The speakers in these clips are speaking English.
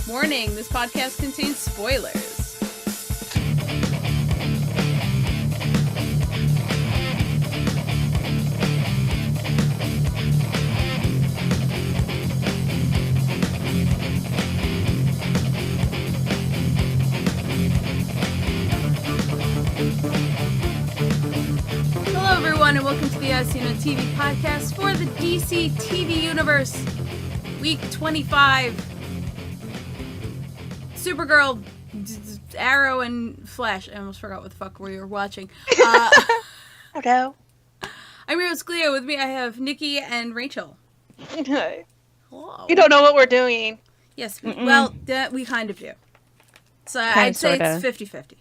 Warning, this podcast contains spoilers. Hello everyone and welcome to the As Seen on TV podcast for the DC TV Universe. Week 25. Supergirl, Arrow, and Flash. I almost forgot what the fuck we were watching. Hello. I'm your host, Cleo. With me, I have Nikki and Rachel. Hi. Hello. You don't know what we're doing. Yes, we kind of do. So I'd say it's 50-50.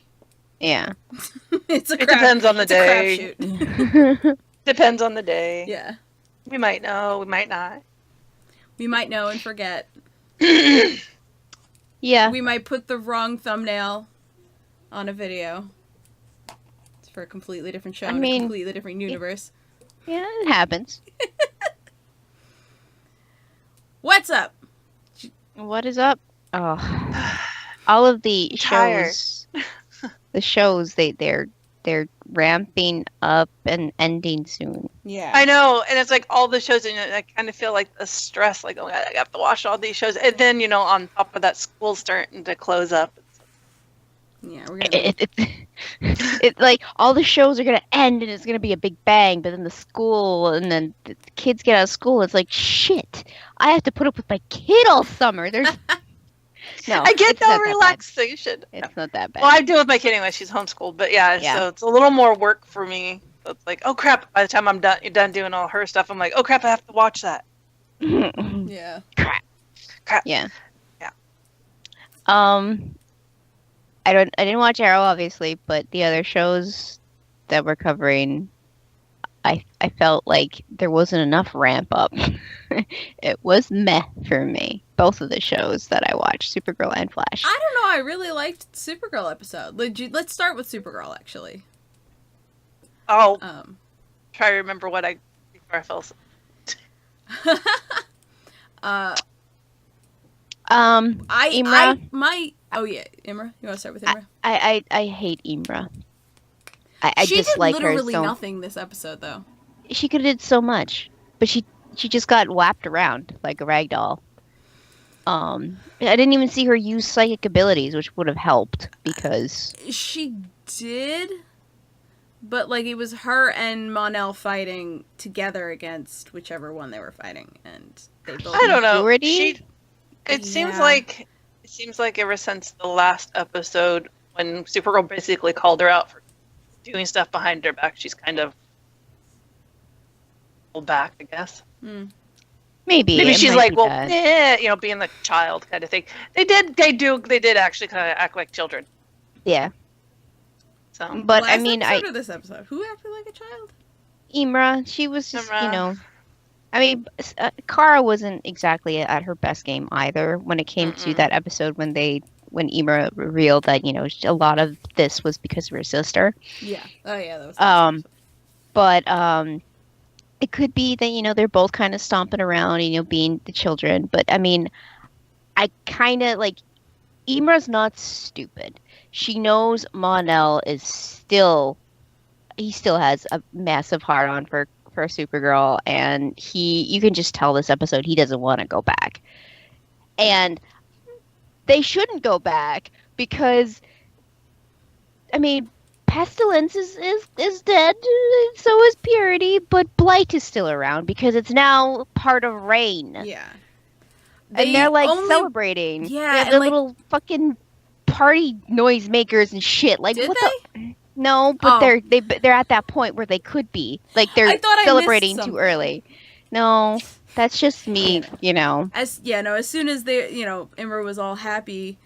Yeah. It depends on the day. Crapshoot. Depends on the day. Yeah. We might know, we might not. We might know and forget. Yeah. We might put the wrong thumbnail on a video. It's for a completely different show, a completely different universe. Yeah, it happens. What's up? What is up? Oh, all of the shows. The shows they're ramping up and ending soon. Yeah, I know, and it's like all the shows, and I kind of feel like the stress, like, oh, I have to watch all these shows, and then on top of that, school's starting to close up. Yeah, we're gonna. It's like all the shows are gonna end, and it's gonna be a big bang. But then the school, and then the kids get out of school. It's like shit. I have to put up with my kid all summer. There's no. I get no relaxation. It's not that bad. Well, I do with my kid anyway. She's homeschooled, but yeah, so it's a little more work for me. So it's like, oh crap! By the time I'm done doing all her stuff, I'm like, oh crap! I have to watch that. Yeah. Crap. Yeah. Yeah. I didn't watch Arrow obviously, but the other shows that we're covering, I felt like there wasn't enough ramp up. It was meh for me. Both of the shows that I watched, Supergirl and Flash. I don't know. I really liked Supergirl episode. Let's start with Supergirl actually. I'll try to remember what before I fell asleep. Imra. Oh yeah, Imra. You want to start with Imra? I hate Imra. I she dislike did her literally so. nothing this episode though. She could have did so much, but she just got whapped around like a rag doll. I didn't even see her use psychic abilities, which would have helped because she did, but like it was her and Mon-El fighting together against whichever one they were fighting, and they both. I don't know. It seems like ever since the last episode when Supergirl basically called her out for doing stuff behind her back, she's kind of pulled back, I guess. Maybe she's like, well, being the child kind of thing. They did actually kind of act like children. Yeah. So, but last I mean, episode or this episode, who acted like a child? Imra, she was just, I mean, Kara wasn't exactly at her best game either when it came to that episode when Imra revealed that, a lot of this was because of her sister. Yeah. Oh yeah, that was but it could be that, they're both kind of stomping around, being the children. But I mean, I kind of like Imra's not stupid. She knows Mon-El he still has a massive heart on for Supergirl, and you can just tell this episode he doesn't want to go back. And they shouldn't go back because, I mean, Pestilence is dead, so is Purity, but Blight is still around because it's now part of Reign. Yeah. And they're like celebrating. Yeah. They're little fucking party noisemakers and shit. Like, did what they? the? No, but they're at that point where they could be. Like, they're celebrating too early. No, that's just me, As soon as Imra was all happy,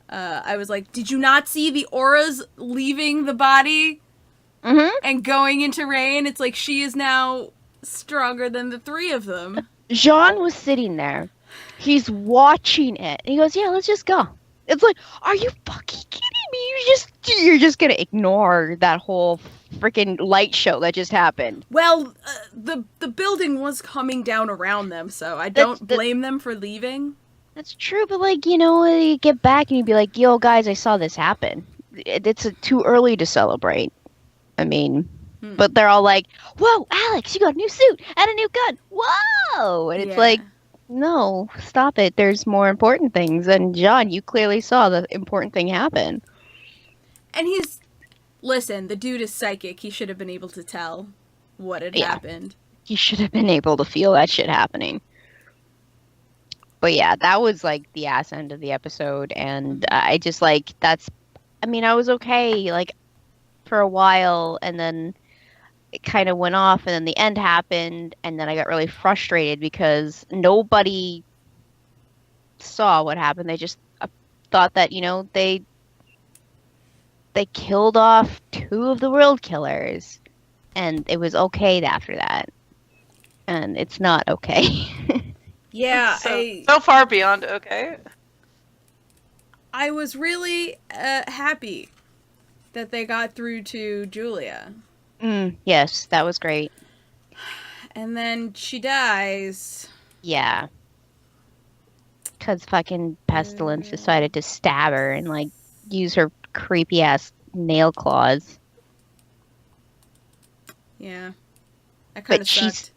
I was like, did you not see the auras leaving the body and going into Reign? It's like she is now stronger than the three of them. Jean was sitting there. He's watching it. And he goes, yeah, let's just go. It's like, are you fucking kidding me? You're just gonna ignore that whole freaking light show that just happened. Well, the building was coming down around them, so I don't blame them for leaving. That's true, but like, you get back and you'd be like, yo, guys, I saw this happen. It's too early to celebrate. I mean, but they're all like, whoa, Alex, you got a new suit and a new gun. Whoa! And it's like, no, stop it. There's more important things. And John, you clearly saw the important thing happen. And listen, the dude is psychic. He should have been able to tell what had happened. He should have been able to feel that shit happening. But yeah, that was like the ass end of the episode. And I just like, I was okay, like, for a while, and then it kind of went off, and then the end happened, and then I got really frustrated because nobody saw what happened. They just thought that, they killed off 2 of the world killers, and it was okay after that. And it's not okay. Yeah, so far beyond okay. I was really happy that they got through to Julia. Yes, that was great. And then she dies. Yeah. Because fucking Pestilence decided to stab her and, like, use her creepy-ass nail claws. Yeah. That kind of sucked.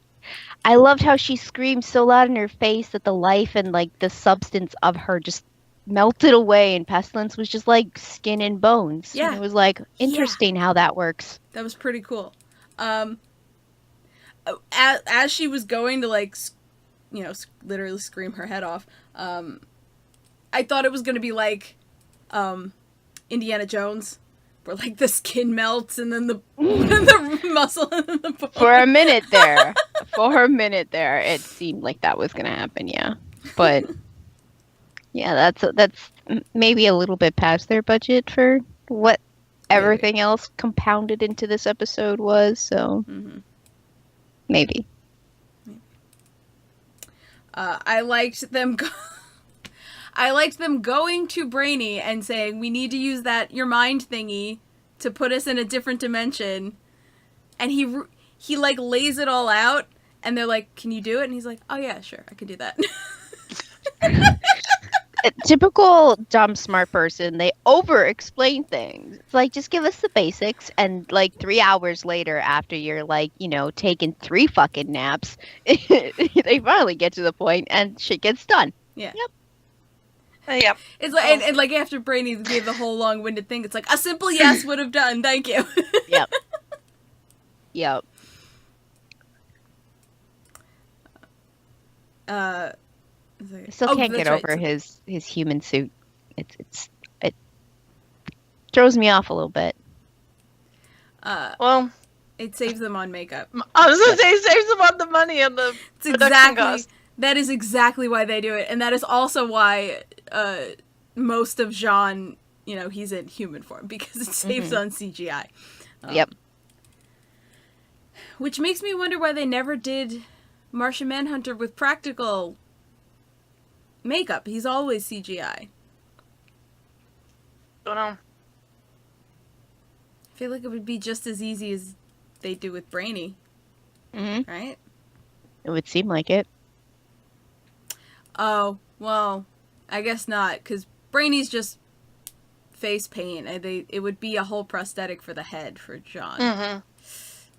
I loved how she screamed so loud in her face that the life and, like, the substance of her just melted away, and Pestilence was just like skin and bones. Yeah. And it was like interesting how that works. That was pretty cool. As she was going to, like, literally scream her head off, I thought it was going to be like Indiana Jones, where, like, the skin melts and then the muscle and then the bone. For a minute there, it seemed like that was going to happen, yeah. But yeah, that's maybe a little bit past their budget for what everything else compounded into this episode was, so maybe. I liked them going to Brainy and saying, we need to use your mind thingy to put us in a different dimension. And he like lays it all out, and they're like, can you do it? And he's like, oh yeah, sure, I can do that. A typical dumb smart person, they over explain things. It's like, just give us the basics, and like 3 hours later, after you're like, taking 3 fucking naps, they finally get to the point and shit gets done. Yeah. Yep. Yep. It's like, and like after Brainy gave the whole long-winded thing, it's like, a simple yes would have done, thank you. Yep. Yep. I still can't get over his human suit. It throws me off a little bit. Well, it saves them on makeup. I was gonna say it saves them on the money and the production cost. That is exactly why they do it, and that is also why most of Jean, he's in human form, because it saves on CGI. Yep. Which makes me wonder why they never did Martian Manhunter with practical makeup. He's always CGI. Don't know. I feel like it would be just as easy as they do with Brainy. Mm-hmm. Right? It would seem like it. Oh, well, I guess not, because Brainy's just face paint. It would be a whole prosthetic for the head for John. Mm-hmm.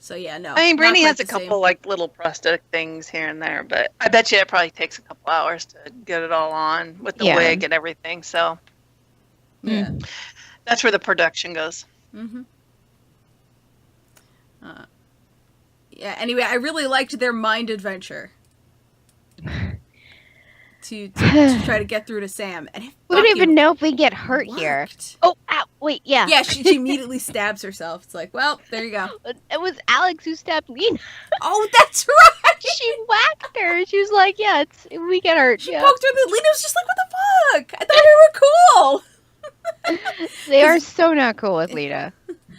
So yeah, no. I mean, Brainy has a couple like little prosthetic things here and there, but I bet you it probably takes a couple hours to get it all on with the wig and everything. So yeah, that's where the production goes. Mm-hmm. Yeah. Anyway, I really liked their mind adventure to try to get through to Sam, and we don't even know if we get hurt here. Oh, ow, wait, yeah. Yeah, she immediately stabs herself. It's like, well, there you go. It was Alex who stabbed Lena. Oh, that's right! She whacked her. She was like, yeah, we get hurt. She poked her, and Lena was just like, what the fuck? I thought we were cool! They are so not cool with Lena.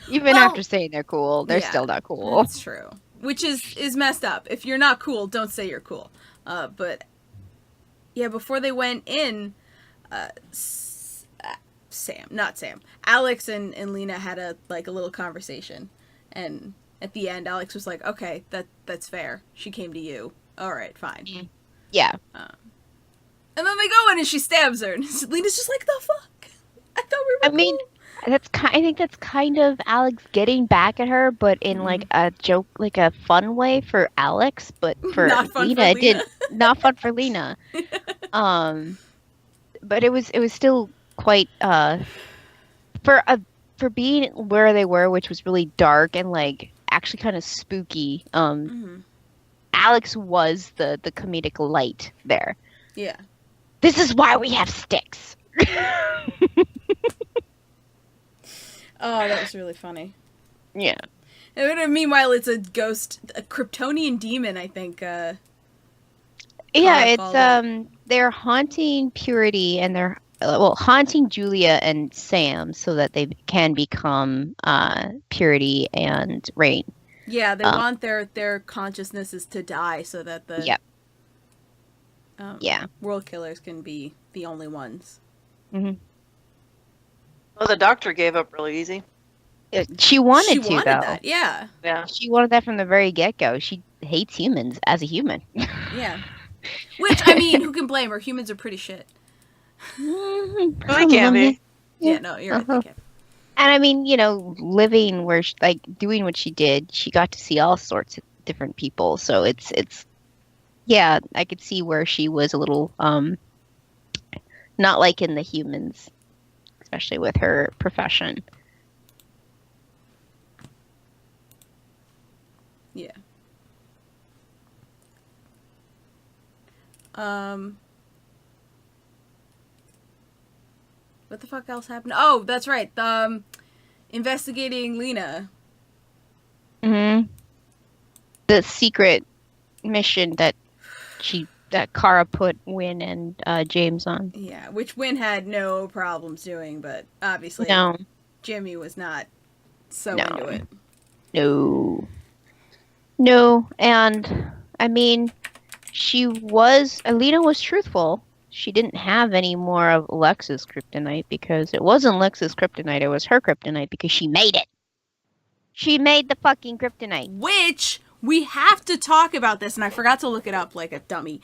Even after saying they're cool, they're still not cool. That's true. Which is messed up. If you're not cool, don't say you're cool. But yeah, before they went in, Alex and Lena had a little conversation, and at the end, Alex was like, "Okay, that's fair. She came to you. All right, fine." Yeah. And then they go in and she stabs her. And Lena's just like, the fuck? I thought we were cool. I think that's kind of Alex getting back at her, but in like a joke, like a fun way for Alex, but for Not fun Lena, for it did not fun for Lena. But it was still quite for being where they were, which was really dark and like actually kind of spooky. Alex was the comedic light there. Yeah. This is why we have sticks. Oh, that was really funny. Yeah. And meanwhile, it's a ghost, a Kryptonian demon, I think. Yeah, it's they're haunting Purity and they're haunting Julia and Sam so that they can become Purity and Rain. Yeah, they want their consciousnesses to die so that the world killers can be the only ones. Mm-hmm. Well, the doctor gave up really easy. She wanted to, though. That, yeah. She wanted that from the very get-go. She hates humans as a human. Yeah. Which, I mean, who can blame her? Humans are pretty shit. They can be. Yeah, no, you're right. They can. And I mean, living where, doing what she did, she got to see all sorts of different people. So it's yeah, I could see where she was a little, not liking the humans, especially with her profession. Yeah. What the fuck else happened? Oh, that's right. Investigating Lena. Mm-hmm. The secret mission that Kara put Wynn and James on. Yeah, which Wynn had no problems doing, but obviously Jimmy was not into it. No, and I mean, Lena was truthful. She didn't have any more of Lex's kryptonite because it wasn't Lex's kryptonite, it was her kryptonite because she made it. She made the fucking kryptonite. Which, we have to talk about this, and I forgot to look it up like a dummy.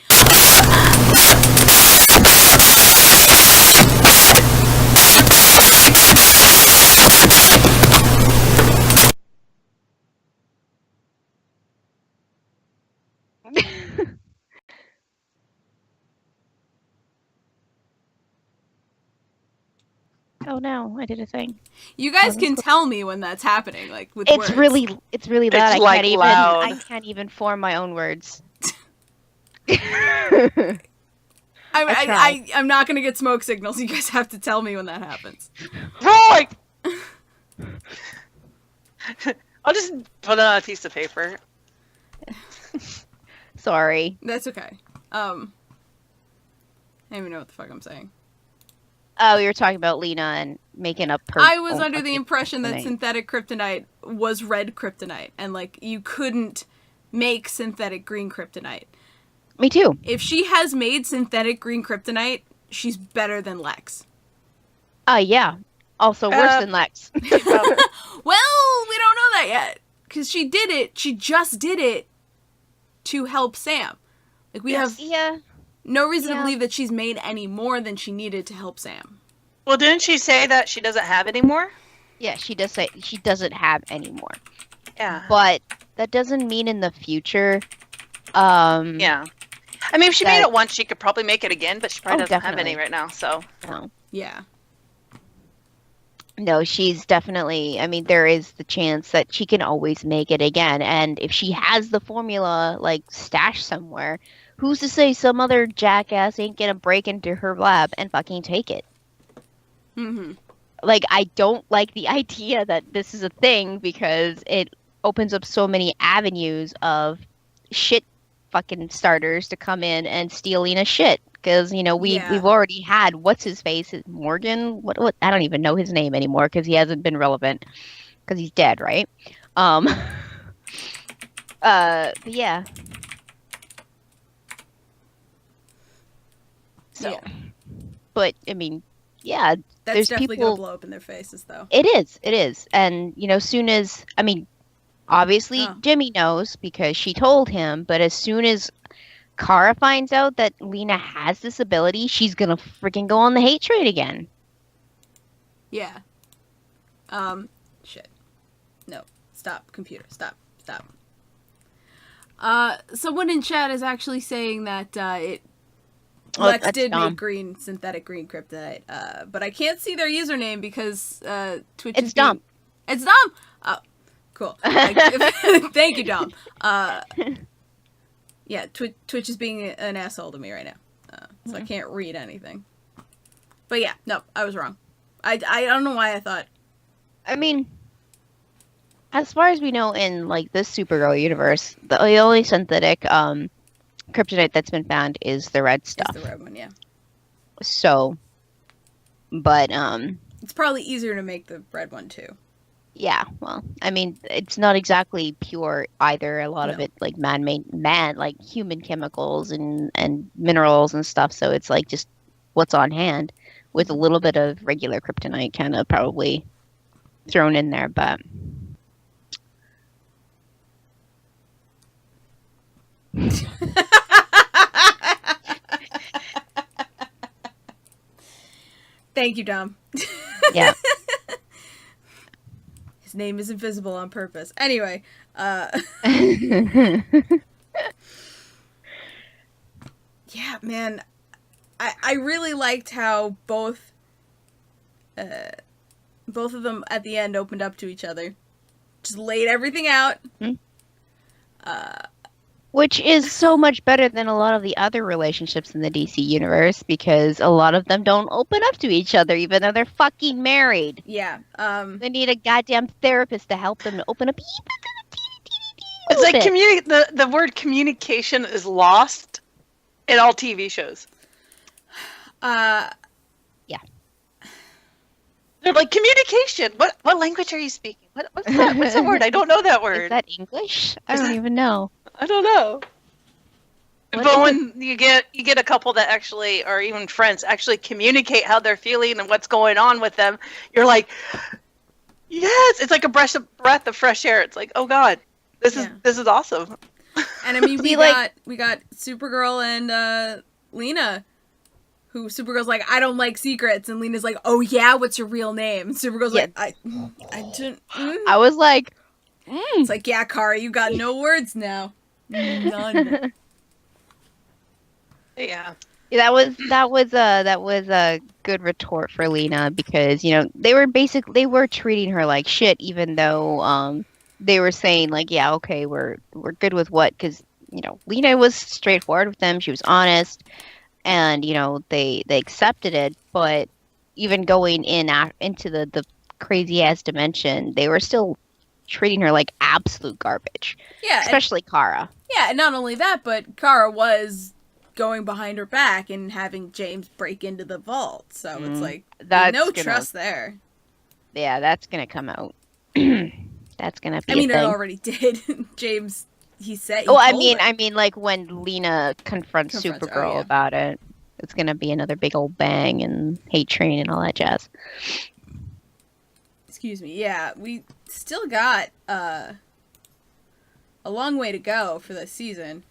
Oh no, I did a thing. You guys can tell me when that's happening, like with words. It's really loud. Loud. I can't even form my own words. I'm not gonna get smoke signals. You guys have to tell me when that happens. Roy! I'll just put it on a piece of paper. Sorry. That's okay. I don't even know what the fuck I'm saying. Oh, you were talking about Lena and making up her. I was under the impression that synthetic kryptonite was red kryptonite, and like you couldn't make synthetic green kryptonite. Me too. If she has made synthetic green kryptonite, she's better than Lex. Yeah. Also worse than Lex. Well, we don't know that yet. Because she did it. She just did it to help Sam. Like, we have no reason to believe that she's made any more than she needed to help Sam. Well, didn't she say that she doesn't have any more? Yeah, she does say she doesn't have any more. Yeah. But that doesn't mean in the future. Yeah. I mean, if she made it once, she could probably make it again, but she probably doesn't have any right now, so. No. Yeah. No, she's definitely, I mean, there is the chance that she can always make it again. And if she has the formula, like, stashed somewhere, who's to say some other jackass ain't gonna break into her lab and fucking take it? Mm-hmm. Like, I don't like the idea that this is a thing because it opens up so many avenues of shit fucking starters to come in and steal Lena's shit. Because, we've already had, what's his face? Morgan? What? I don't even know his name anymore because he hasn't been relevant. Because he's dead, right? But yeah. So. Yeah. But, I mean, yeah. That's definitely going to blow up in their faces, though. It is. And, soon as, I mean, obviously Jimmy knows because she told him, but as soon as Kara finds out that Lena has this ability, she's gonna freaking go on the hate train again. Yeah. Shit. No. Stop, computer. Stop. Someone in chat is actually saying that, Lex did make synthetic green kryptonite, but I can't see their username because, Twitch is dumb. It's dumb? Oh, cool. Thank you, Dom. Yeah, Twitch is being an asshole to me right now, so I can't read anything. But yeah, no, I was wrong. I don't know why I thought. I mean, as far as we know in, like, this Supergirl universe, the only synthetic, kryptonite that's been found is the red stuff. It's the red one, yeah. So, but, it's probably easier to make the red one, too. Yeah, well, I mean, it's not exactly pure either. A lot of it, like, like, human chemicals and minerals and stuff, so it's, like, just what's on hand, with a little bit of regular kryptonite kind of probably thrown in there, but... Thank you, Dom. Yeah. His name is invisible on purpose. Anyway, yeah, man, I really liked how both of them at the end opened up to each other, just laid everything out. Mm-hmm. Which is so much better than a lot of the other relationships in the DC universe, because a lot of them don't open up to each other, even though they're fucking married. Yeah. They need a goddamn therapist to help them to open up. It's like the word communication is lost in all TV shows. Yeah. They're like, communication. What language are you speaking? What's that? What's the word? I don't know that word. Is that English? I don't even know. I don't know. But when you get a couple that actually, or even friends, actually communicate how they're feeling and what's going on with them, you're like, yes, it's like a breath of fresh air. It's like, oh God, this is awesome. And I mean, we got Supergirl and Lena, who Supergirl's like, I don't like secrets, and Lena's like, oh yeah, what's your real name? And Supergirl's like, I didn't. I was like, It's like, yeah, Kara, you got no words now. None. Yeah. That was a good retort for Lena, because, you know, they were treating her like shit, even though they were saying, like, yeah, okay, we're good with what, because, you know, Lena was straightforward with them, she was honest, and, you know, they accepted it. But even going into the crazy ass dimension, they were still treating her like absolute garbage. Yeah, especially Kara. Yeah, and not only that, but Kara was going behind her back and having James break into the vault. So it's like, trust there. Yeah, that's gonna come out. That's gonna be. I mean, it already did. James, he said. I mean, like when Lena confronts Supergirl about it, it's gonna be another big old bang and hate train and all that jazz. Excuse me. Yeah, we still got a long way to go for this season,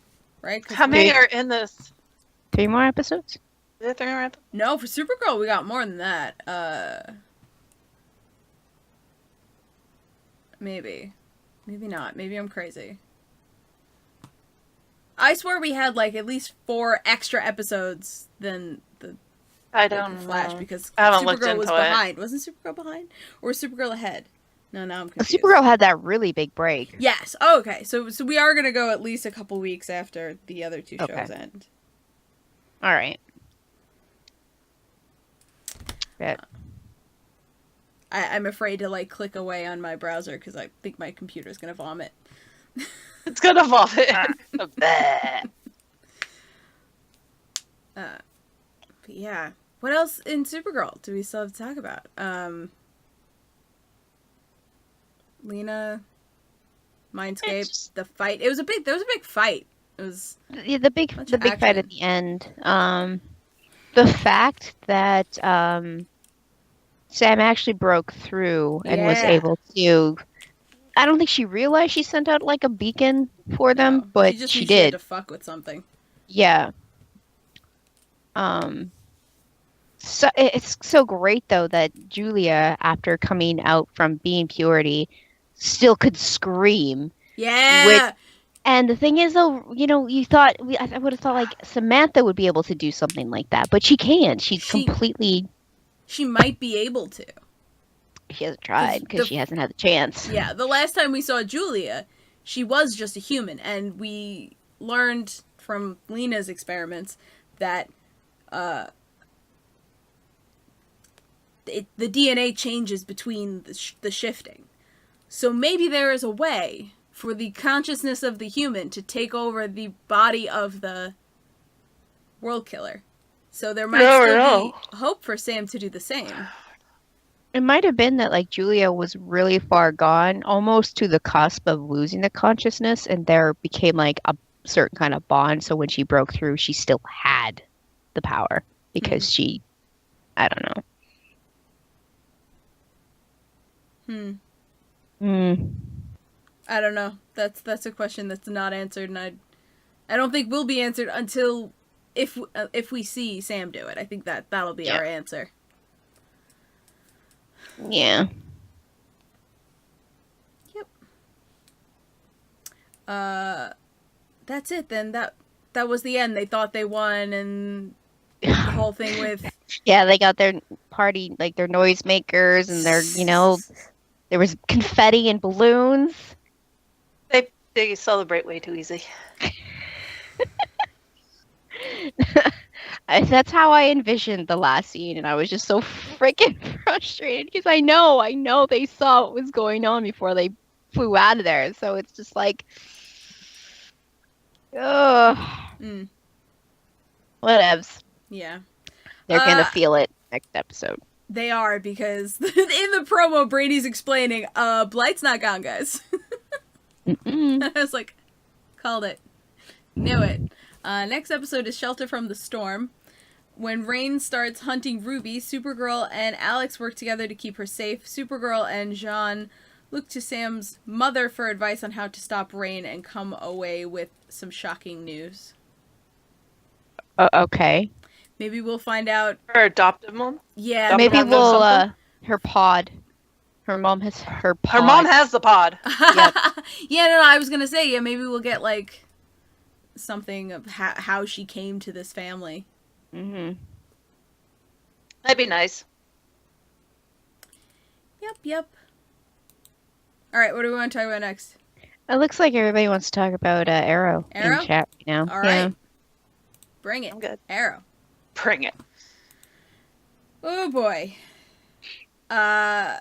right? How many are in this? 3 more episodes? Is it 3 more episodes? No, for Supergirl we got more than that. Maybe not. Maybe I'm crazy. I swear we had like at least 4 extra episodes than the Flash, because Supergirl was behind. Wasn't Supergirl behind? Or was Supergirl ahead? No, now I'm confused. Supergirl had that really big break. Yes. Oh, okay. So we are going to go at least a couple weeks after the other 2 shows end. All right. Yeah. I'm afraid to like click away on my browser because I think my computer's going to vomit. It's going to vomit. But yeah. What else in Supergirl do we still have to talk about? Lena, Mindscape, the fight. There was a big fight. It was the big fight at the end. The fact that Sam actually broke through and was able to. I don't think she realized she sent out like a beacon for them, but she did. To fuck with something. Yeah. So it's so great though that Julia, after coming out from being Purity, still could scream. Which, Yeah. and the thing is though, you thought I would have thought like Samantha would be able to do something like that, but she can't. She's She completely. she might be able to. She hasn't 'Cause tried because she hasn't had the chance. yeah, the last time we saw Julia, she was just a human, and we learned from Lena's experiments that the DNA changes between the shifting. So maybe there is a way for the consciousness of the human to take over the body of the world killer. So there might still be hope for Sam to do the same. It might have been that like Julia was really far gone, almost to the cusp of losing the consciousness, and there became like a certain kind of bond. So when she broke through, she still had the power because she, I don't know. I don't know. That's a question that's not answered, and I don't think will be answered until if we see Sam do it. I think that'll be our answer. Yeah. Yep. That's it then. That was the end. They thought they won, and the whole thing with yeah, they got their party, like their noisemakers, and their there was confetti and balloons. They celebrate way too easy. That's how I envisioned the last scene, and I was just so freaking frustrated because I know they saw what was going on before they flew out of there. So it's just like, ugh. Whatevs. Yeah. They're gonna feel it next episode. They are, because in the promo, Brady's explaining, Blight's not gone, guys. I was like, called it. Knew it. Next episode is Shelter from the Storm. When Rain starts hunting Ruby, Supergirl and Alex work together to keep her safe. Supergirl and Jean look to Sam's mother for advice on how to stop Rain and come away with some shocking news. Okay. Maybe we'll find out. Her adoptive mom? Yeah. Maybe we'll, her pod. Her mom has her pod. Her mom has the pod. Yep. Yeah, no, I was gonna say, yeah, maybe we'll get, like, something of how she came to this family. Mm-hmm. That'd be nice. Yep. Alright, what do we want to talk about next? It looks like everybody wants to talk about Arrow in chat right now. Alright. Yeah. Bring it. I'm good. Arrow. Bring it. Oh, boy. Yeah,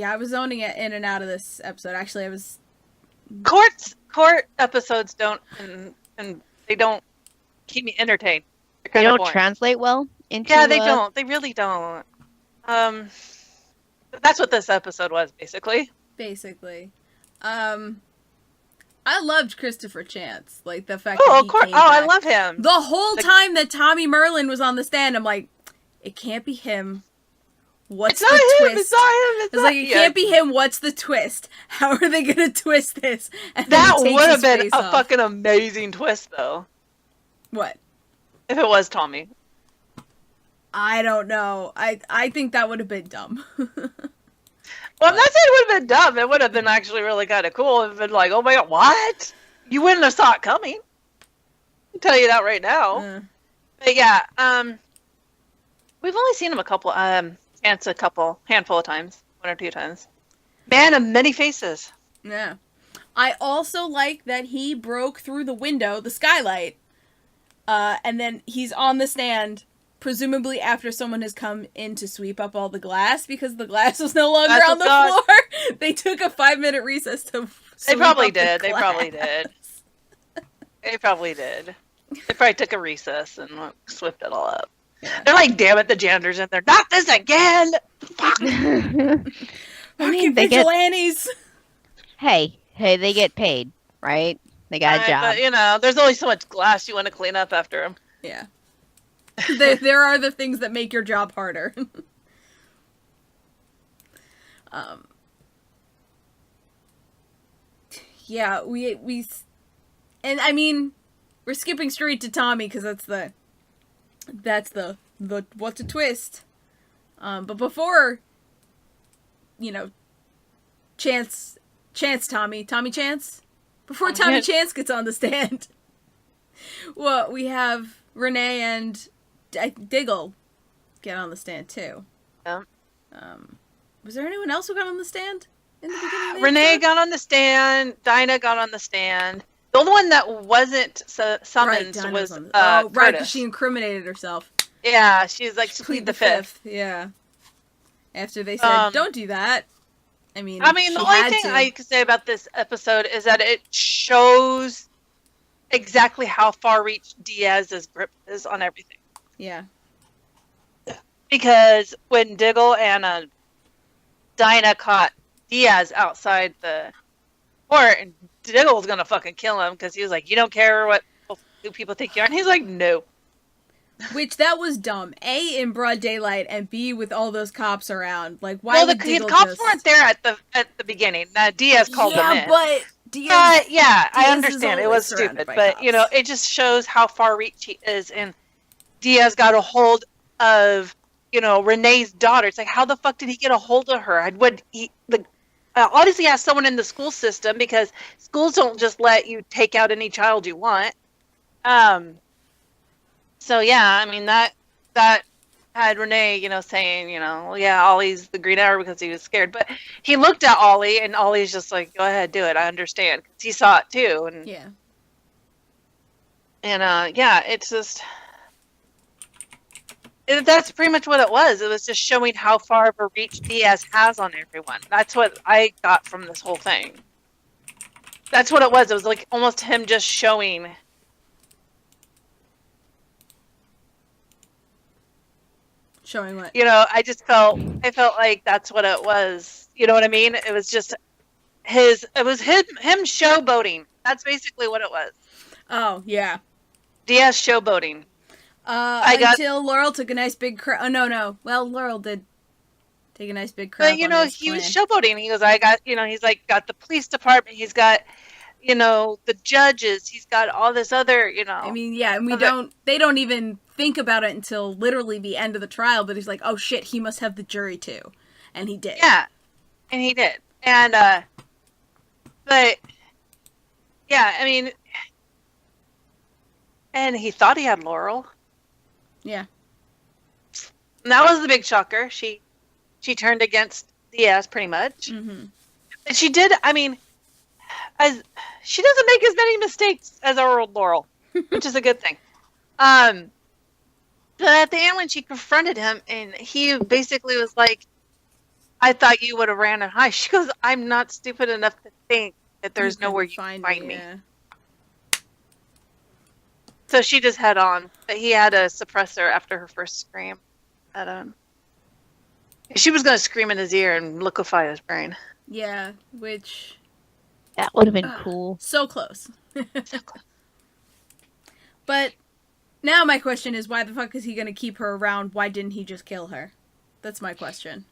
I was zoning it in and out of this episode. Actually, I was... Court episodes don't, and they don't keep me entertained. They don't translate well into... Yeah, they don't. They really don't. That's what this episode was, basically. I loved Christopher Chance. Like, the fact that he of course. came back. I love him. The whole time that Tommy Merlin was on the stand, I'm like, it can't be him. What's the twist? It's not him. It's like, it can't be him. What's the twist? How are they going to twist this? And that would have been a fucking amazing twist, though. What? If it was Tommy. I don't know. I think that would have been dumb. Well, I'm not saying it would have been dumb. It would have been actually really kind of cool. It would have been like, oh my god, what? You wouldn't have saw it coming. I'll tell you that right now. But yeah, we've only seen him a handful of times. 1 or 2 times. Man of many faces. Yeah. I also like that he broke through the window, the skylight, and then he's on the stand, presumably after someone has come in to sweep up all the glass, because the glass was no longer on the floor. They took a 5-minute recess to They probably did. They probably took a recess and swept it all up. Yeah. They're like, damn it, the janitor's in there. Not this again! Fuck! I mean, vigilantes! Hey, they get paid, right? They got a job. But, there's only so much glass you want to clean up after them. Yeah. there are the things that make your job harder. Yeah, we and I mean, we're skipping straight to Tommy because that's the what's a twist. But before, Chance Tommy Chance, before Tommy Chance gets on the stand, well, we have Renee and Diggle get on the stand too. Yeah. Was there anyone else who got on the stand in the beginning of the Renee episode? got on the stand. Dinah got on the stand. The only one that wasn't summoned was right, Curtis. because she incriminated herself. Yeah, she's like, she plead the fifth. Yeah. After they said, don't do that. I mean, the only thing I could say about this episode is that it shows exactly how far-reach Diaz's grip is on everything. Yeah. Because when Diggle and Dinah caught Diaz outside the court, and Diggle was gonna fucking kill him because he was like, "You don't care what people think you are," and he's like, "No." Which, that was dumb. A, in broad daylight, and B, with all those cops around. Like, why would Diggle cops weren't there at the beginning. Diaz called them in. Yeah, but Diaz... yeah, I Diaz understand. It was stupid. But, cops. It just shows how far-reach he is. And Diaz got a hold of, Renee's daughter. It's like, how the fuck did he get a hold of her? Obviously has someone in the school system, because schools don't just let you take out any child you want. So yeah, I mean that had Renee, saying, yeah, Ollie's the Green Arrow because he was scared. But he looked at Ollie, and Ollie's just like, go ahead, do it. I understand, because he saw it too. And yeah, it's just that's pretty much what it was. It was just showing how far of a reach Diaz has on everyone. That's what I got from this whole thing. That's what it was. It was like almost him just showing. Showing what? I felt like that's what it was. You know what I mean? It was just him showboating. That's basically what it was. Oh, yeah. Diaz showboating. Until Laurel took a nice big crack. Oh, no. Well, Laurel did take a nice big crack. But, he was showboating. He goes, he's like, got the police department. He's got, the judges. He's got all this other, I mean, yeah, and they don't even think about it until literally the end of the trial, but he's like, oh shit, he must have the jury too. And he did. Yeah. And he did. And, but, yeah, I mean, and he thought he had Laurel. Yeah. And that was the big shocker. She turned against Diaz pretty much. Mm-hmm. And she did, I mean, she doesn't make as many mistakes as our old Laurel, which is a good thing. But at the end, when she confronted him, and he basically was like, I thought you would have ran and hide. She goes, I'm not stupid enough to think that there's nowhere you can find me. Yeah. So she just head on. But he had a suppressor after her first scream. She was going to scream in his ear and liquefy his brain. Yeah, which... That would have been cool. So close. But now my question is, why the fuck is he going to keep her around? Why didn't he just kill her? That's my question.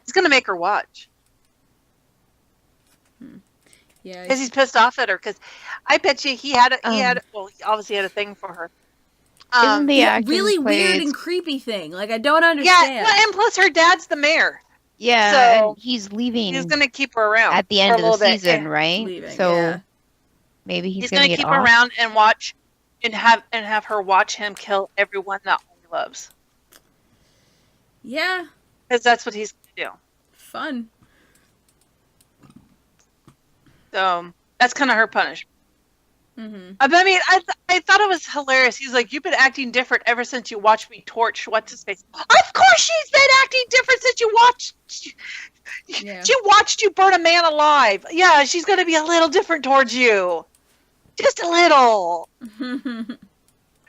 He's going to make her watch. Yeah. Because he's pissed off at her. Because I bet you he obviously had a thing for her. Isn't the acting really weird and creepy thing? Like, I don't understand. Yeah, and plus her dad's the mayor. Yeah, so and he's leaving. He's gonna keep her around at the end of the season, bit. right? Leaving, so yeah. maybe he's gonna get keep off. her around and watch, and have her watch him kill everyone that he loves. Yeah, because that's what he's gonna do. Fun. So that's kind of her punishment. Mm-hmm. I mean, I thought it was hilarious. He's like, you've been acting different ever since you watched me torch what's his face. Of course she's been acting different since you watched. Yeah. She watched you burn a man alive. Yeah, she's gonna be a little different towards you, just a little.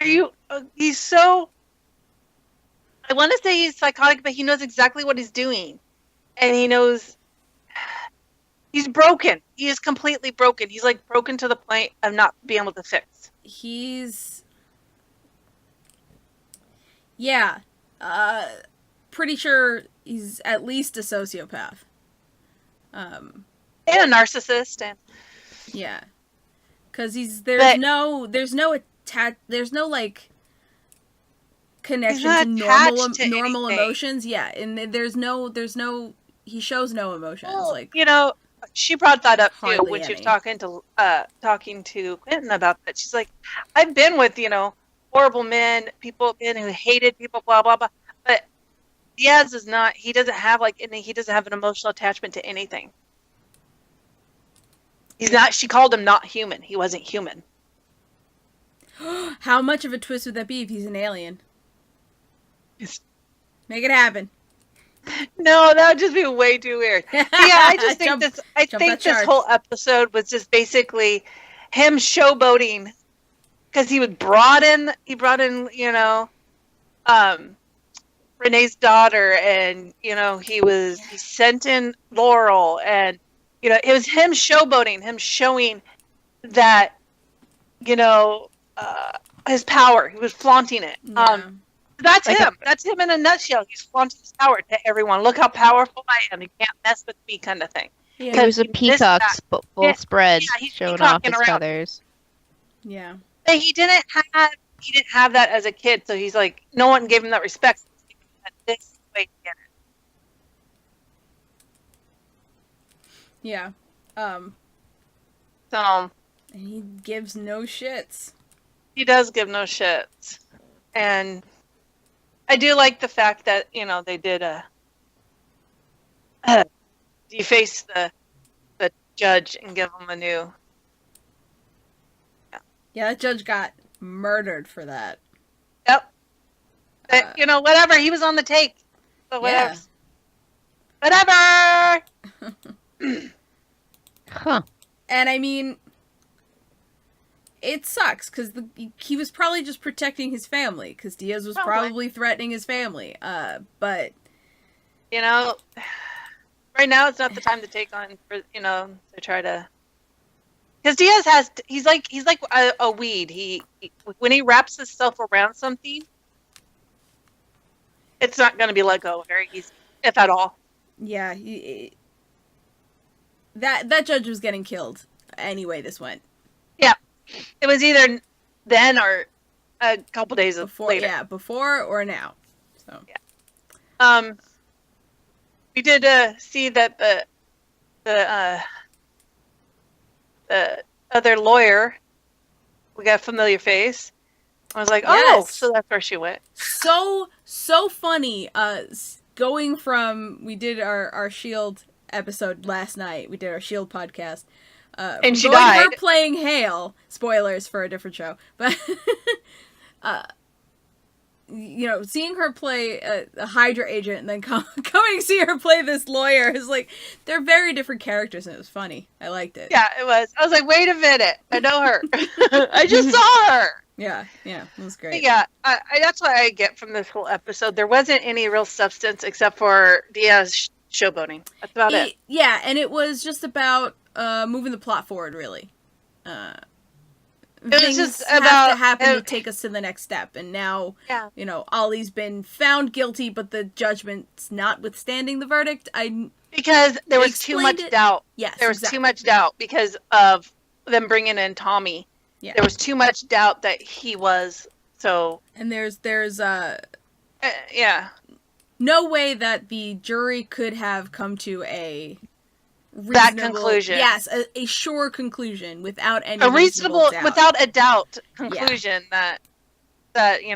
Are you? He's so. I want to say he's psychotic, but he knows exactly what he's doing, and he knows. He's broken. He is completely broken. He's like broken to the point of not being able to fix. He's... Yeah. Pretty sure he's at least a sociopath. And a narcissist. And yeah. Because there's no like connection to normal emotions. Yeah, and there's no he shows no emotions. Well, like, she brought that up too when she was any. talking to Quentin about that. She's like, I've been with horrible men, men who hated people, blah blah blah. But Diaz is not. He doesn't have he doesn't have an emotional attachment to anything. He's not. She called him not human. He wasn't human. How much of a twist would that be if he's an alien? Make it happen. No, that would just be way too weird. Yeah, I just think this whole episode was just basically him showboating because he brought in Renee's daughter, and he sent in Laurel, and it was him showboating, him showing that his power. He was flaunting it. Yeah. That's him. That's him in a nutshell. He's flaunting his power to everyone. Look how powerful I am. You can't mess with me, kind of thing. Yeah. He was a peacock full spread, showing off his feathers. Yeah. But he didn't have that as a kid, so he's like, no one gave him that respect. This is the way to get it. Yeah. So. And he gives no shits. He does give no shits, and I do like the fact that they did deface the judge and give him a new. Yeah, that judge got murdered for that. Yep. But, whatever. He was on the take. So whatever. Yeah. Whatever. Huh. And I mean, it sucks because he was probably just protecting his family because Diaz was probably threatening his family. But right now it's not the time to take on to try to. Because Diaz he's like a weed. He when he wraps himself around something, it's not going to be let go very easy, if at all. Yeah, that judge was getting killed anyway. This went. Yeah, it was either then or a couple days later. Yeah, before or now. So yeah. We did see that the other lawyer, we got a familiar face. I was like, oh, so that's where she went. So funny. Going from, we did our S.H.I.E.L.D. episode last night. We did our S.H.I.E.L.D. podcast. And she died. Her playing Hale. Spoilers for a different show. But, seeing her play a Hydra agent and then coming to see her play this lawyer is like, they're very different characters, and it was funny. I liked it. Yeah, it was. I was like, wait a minute. I know her. I just saw her. Yeah, it was great. Yeah, that's what I get from this whole episode. There wasn't any real substance except for Diaz showboating. That's about it. Yeah, and it was just about moving the plot forward, really. It was just have about to happen to take us to the next step, and now, Ollie's been found guilty, but the judgment's notwithstanding the verdict. Because there was too much doubt. Yes, there was too much doubt because of them bringing in Tommy. Yeah. There was too much doubt that he was so. And there's yeah, no way that the jury could have come to a that conclusion. Yes, a sure conclusion without any reasonable doubt. Without a doubt conclusion that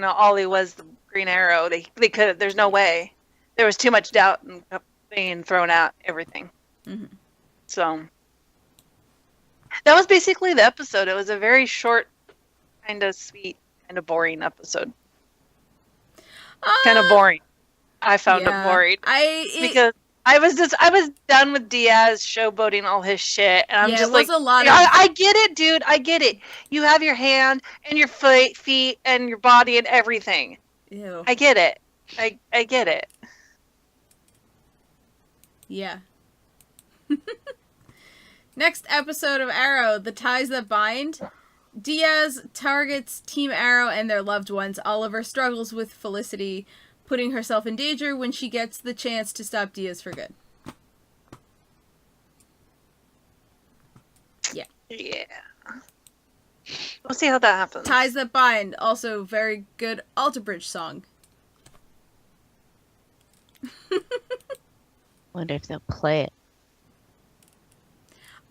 Ollie was the Green Arrow. They could. There's no way. There was too much doubt and being thrown out everything. Mm-hmm. So that was basically the episode. It was a very short, kind of sweet, kind of boring episode. Kind of boring. I found it boring. Because I was done with Diaz showboating all his shit, and I'm just like, I get it, dude. I get it. You have your hand and your feet and your body and everything. Ew. I get it. I get it. Yeah. Next episode of Arrow, The Ties That Bind. Diaz targets Team Arrow and their loved ones. Oliver struggles with Felicity, putting herself in danger when she gets the chance to stop Diaz for good. Yeah. Yeah. We'll see how that happens. Ties That Bind, also very good Alter Bridge song. Wonder if they'll play it.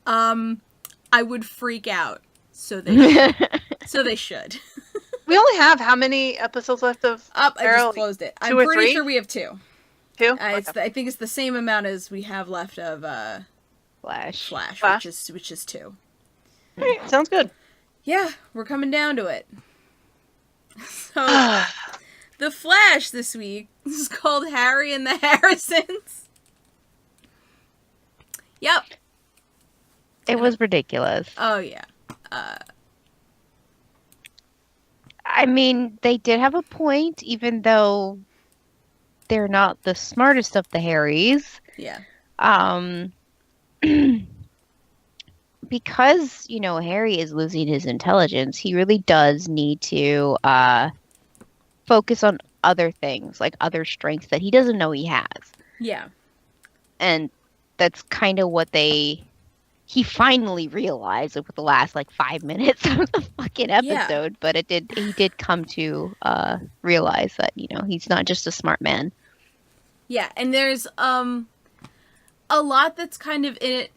I would freak out. So they should. We only have how many episodes left of I Arrow? just closed it. Two I'm or pretty three? sure we have 2. 2? I think it's the same amount as we have left of Flash. which is 2. Alright, sounds good. Yeah, we're coming down to it. So, the Flash this week is called Harry and the Harrisons. Yep. It was ridiculous. Oh, yeah. I mean, they did have a point, even though they're not the smartest of the Harrys. Yeah. Because, Harry is losing his intelligence, he really does need to focus on other things, like other strengths that he doesn't know he has. Yeah. And that's kind of what he finally realized over the last 5 minutes of the fucking episode. Yeah. But he did come to realize that, he's not just a smart man. Yeah, and there's a lot that's kind of not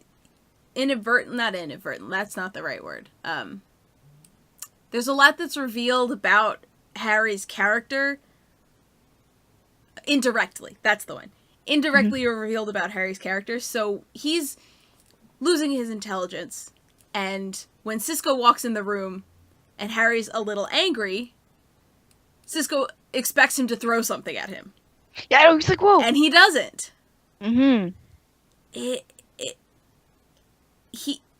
inadvertent, that's not the right word. There's a lot that's revealed about Harry's character indirectly. That's the one. Indirectly revealed about Harry's character. So he's losing his intelligence, and when Cisco walks in the room and Harry's a little angry, Cisco expects him to throw something at him. Yeah, I was like, whoa. And he doesn't. Mm-hmm.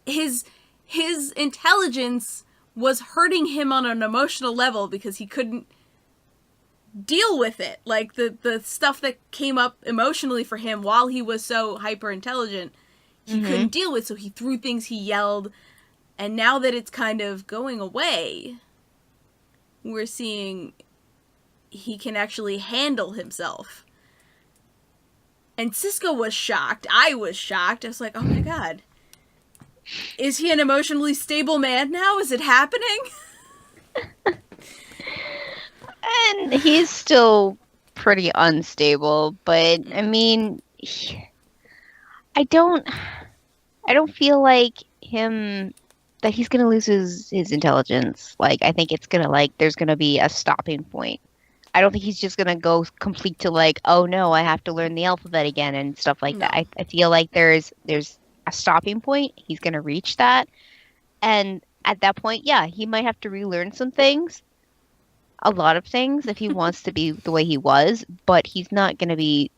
His intelligence was hurting him on an emotional level because he couldn't deal with it. Like, the stuff that came up emotionally for him while he was so hyper intelligent, he couldn't deal with, so he threw things, he yelled, and now that it's kind of going away, we're seeing he can actually handle himself. And Cisco was shocked. I was shocked. I was like, oh my god. Is he an emotionally stable man now? Is it happening? And he's still pretty unstable, but I mean, I don't feel like that he's gonna lose his intelligence. I think it's gonna there's gonna be a stopping point. I don't think he's just gonna go complete to oh no, I have to learn the alphabet again and stuff like that. I feel like there's a stopping point. He's gonna reach that, and at that point, yeah, he might have to relearn some things, a lot of things, if he wants to be the way he was. But he's not gonna be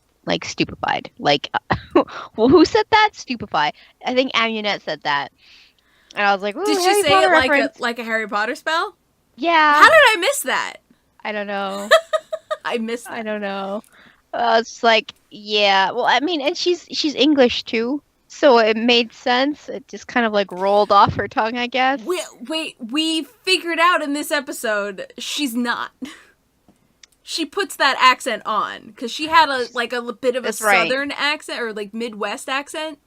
stupefied. Well, who said that? Stupefied. I think Amunet said that, and I was like, did she say it like a Harry Potter spell? Yeah. How did I miss that? I don't know. I missed that. I don't know. It's yeah. Well, I mean, and she's English too, so it made sense. It just kind of rolled off her tongue, I guess. We figured out in this episode she's not. She puts that accent on because she had a bit of a southern accent or Midwest accent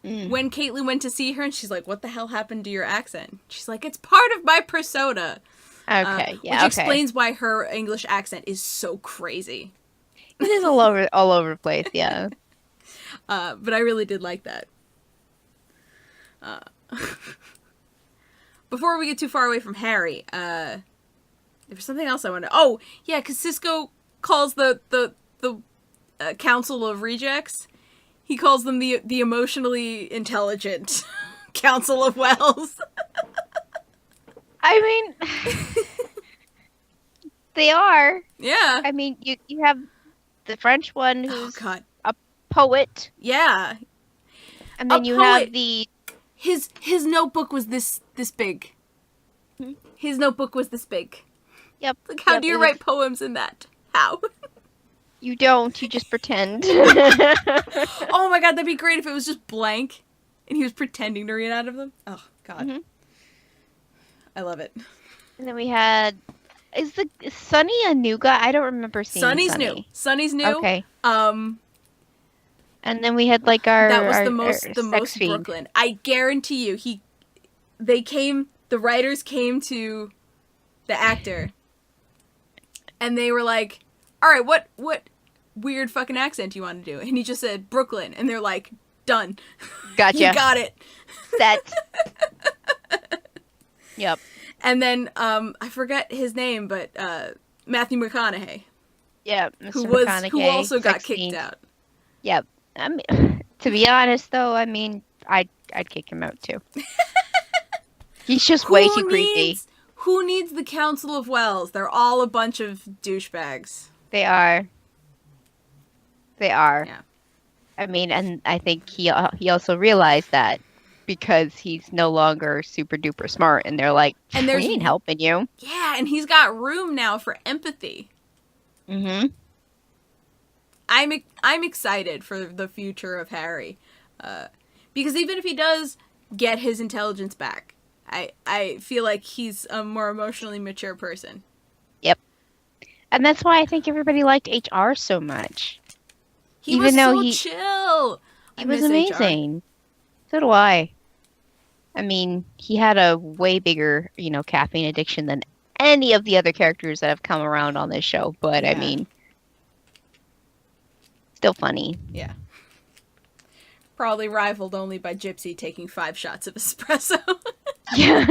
when Caitlin went to see her, and she's like, "What the hell happened to your accent?" She's like, "It's part of my persona." Okay, which explains why her English accent is so crazy. It is all over the place, yeah. But I really did like that. Before we get too far away from Harry, there was something else I wanted. Oh, yeah, because Cisco calls the Council of Rejects. He calls them the emotionally intelligent Council of Wells. I mean, they are. Yeah. I mean, you have the French one who's a poet. Yeah. And then you have the... His notebook was this big. Hmm? His notebook was this big. Yep. How do you write poems in that? How? You don't. You just pretend. Oh my god, that'd be great if it was just blank and he was pretending to read out of them. Oh, god. Mm-hmm. I love it. And then we had... Is Sunny a new guy? I don't remember seeing Sunny. Sunny's new. Okay. And then we had that was the most Brooklyn. I guarantee you, they came the writers came to the actor and they were like, all right, what weird fucking accent do you want to do? And he just said Brooklyn, and they're like, done. Gotcha. You got it. Set. Yep. And then I forget his name, but Matthew McConaughey. Yeah, Mr. Who also got kicked out. Yep. I mean, to be honest, though, I mean, I'd kick him out too. He's just way too creepy. Who needs the Council of Wells? They're all a bunch of douchebags. They are. Yeah. I mean, and I think he also realized that because he's no longer super duper smart, and they're like, we ain't helping you. Yeah, and he's got room now for empathy. Mm-hmm. I'm excited for the future of Harry, because even if he does get his intelligence back, I feel like he's a more emotionally mature person. Yep, and that's why I think everybody liked HR so much. He was so chill. He was amazing. So do I. I mean, he had a way bigger, caffeine addiction than any of the other characters that have come around on this show. But yeah. I mean, still funny. Yeah. Probably rivaled only by Gypsy taking 5 shots of espresso. Yeah.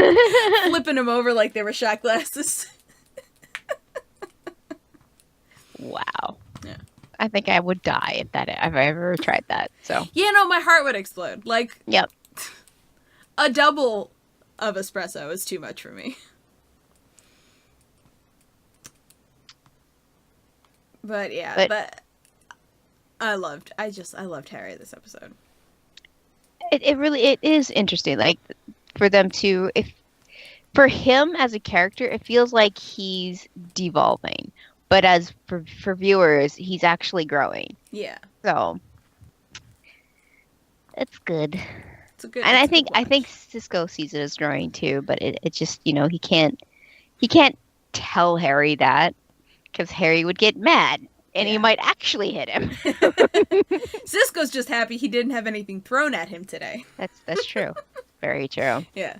Flipping them over like they were shot glasses. Wow. Yeah. I think I would die if I ever tried that. So. Yeah, no, my heart would explode. Like. Yep. A double of espresso is too much for me. But yeah, but I loved Harry this episode. It is interesting, like, for them to, for him as a character, it feels like he's devolving, but as for viewers, he's actually growing. Yeah. So it's good. It's a good. And I think Cisco sees it as growing too, but it just, he can't tell Harry that, because Harry would get mad. And he might actually hit him. Cisco's just happy he didn't have anything thrown at him today. That's true. Very true. Yeah.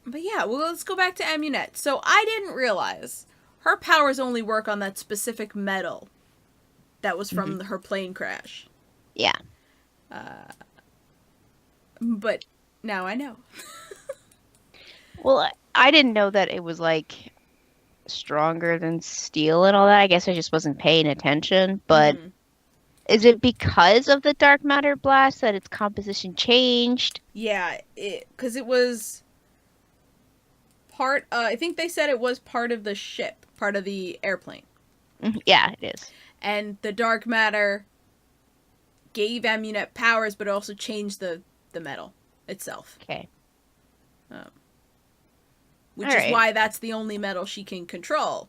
But yeah, well, let's go back to Amunet. So I didn't realize her powers only work on that specific metal that was from her plane crash. Yeah. But now I know. Well, I didn't know that it was like stronger than steel and all that. I guess I just wasn't paying attention, but is it because of the dark matter blast that its composition changed? Yeah, because it was part, I think they said it was part of the ship, part of the airplane. Yeah, it is. And the dark matter gave Amunet powers, but it also changed the metal itself. Okay. Which is why that's the only metal she can control.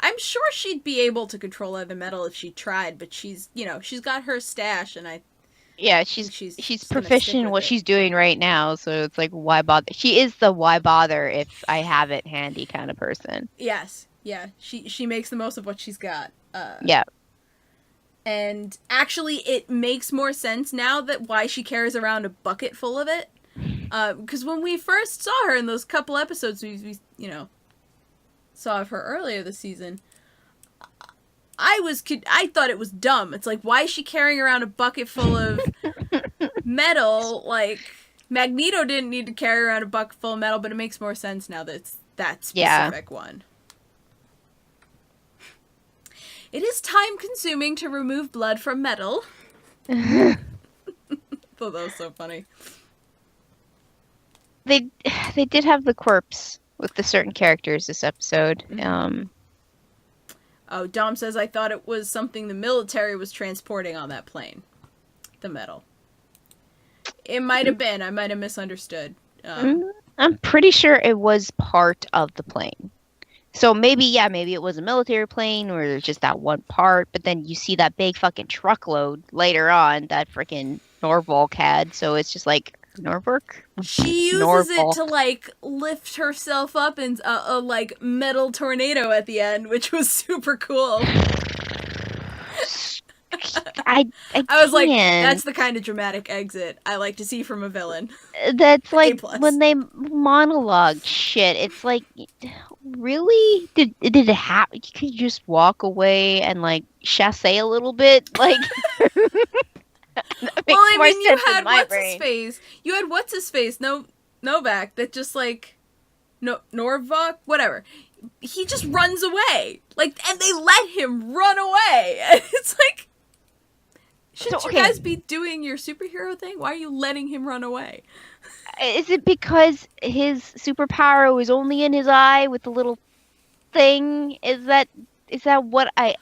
I'm sure she'd be able to control other metal if she tried, but she's got her stash, and she's proficient in what she's doing right now, so it's like, why bother? She is the why bother if I have it handy kind of person. Yes. Yeah. She makes the most of what she's got. Yeah. And actually, it makes more sense now that why she carries around a bucket full of it. Because when we first saw her in those couple episodes we saw of her earlier this season, I thought it was dumb. It's like, why is she carrying around a bucket full of metal? Like, Magneto didn't need to carry around a bucket full of metal, but it makes more sense now that it's that specific one. It is time consuming to remove blood from metal. Thought that was so funny. They did have the quirps with the certain characters this episode. Oh, Dom says, I thought it was something the military was transporting on that plane. The metal. It might have been. I might have misunderstood. I'm pretty sure it was part of the plane. So maybe it was a military plane or there's just that one part, but then you see that big fucking truckload later on that freaking Norfolk had, so it's just like, Norfolk? She uses it to, like, lift herself up in a like, metal tornado at the end, which was super cool. I I was like, can't. that's the kind of dramatic exit I like to see from a villain. That's like A+. when they monologue shit. It's like, really? Did it happen? Could you just walk away and like chasse a little bit? Like, that Well, makes I more mean, you sense in had my what's brain. his face. You had what's his face. No, Novak. That just like, no Norvok. Whatever. He just runs away. Like, and they let him run away. And it's like, shouldn't So, you guys be doing your superhero thing? Why are you letting him run away? Is it because his superpower was only in his eye with the little thing? Is that what I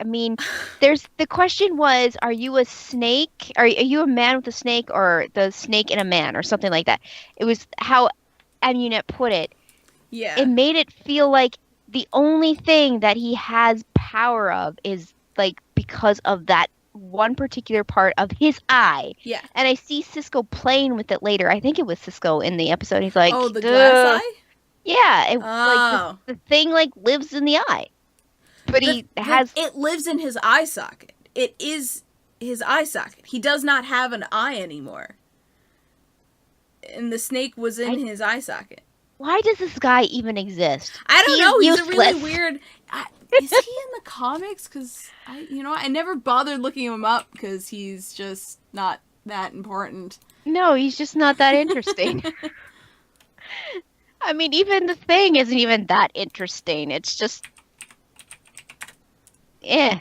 mean? The question was, are you a snake? Are you a man with a snake, or the snake in a man, or something like that? It was how Amunet put it. Yeah. It made it feel like the only thing that he has power of is like because of that one particular part of his eye. Yeah. And I see Cisco playing with it later. I think it was Cisco in the episode. He's like, Oh, the glass eye? yeah, Oh. like the thing like lives in the eye. But it lives in his eye socket. It is his eye socket. He does not have an eye anymore. And the snake was in his eye socket. Why does this guy even exist? I don't know. He's useless. a really weird. Is he in the comics? Because I never bothered looking him up because he's just not that important. No, he's just not that interesting. I mean, even the thing isn't even that interesting. It's just, Yeah.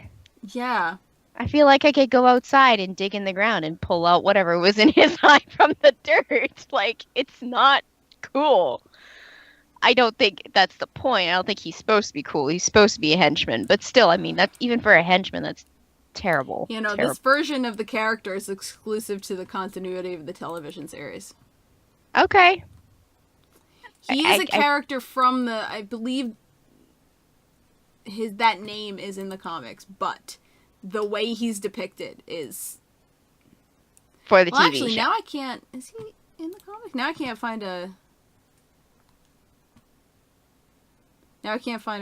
I feel like I could go outside and dig in the ground and pull out whatever was in his eye from the dirt. Like, it's not cool. I don't think that's the point. I don't think he's supposed to be cool. He's supposed to be a henchman. But still, I mean, that's even for a henchman, that's terrible. This version of the character is exclusive to the continuity of the television series. Okay. He is a character from I believe that name is in the comics, but the way he's depicted is for the TV actually, show. Now I can't. Is he in the comic? Now I can't find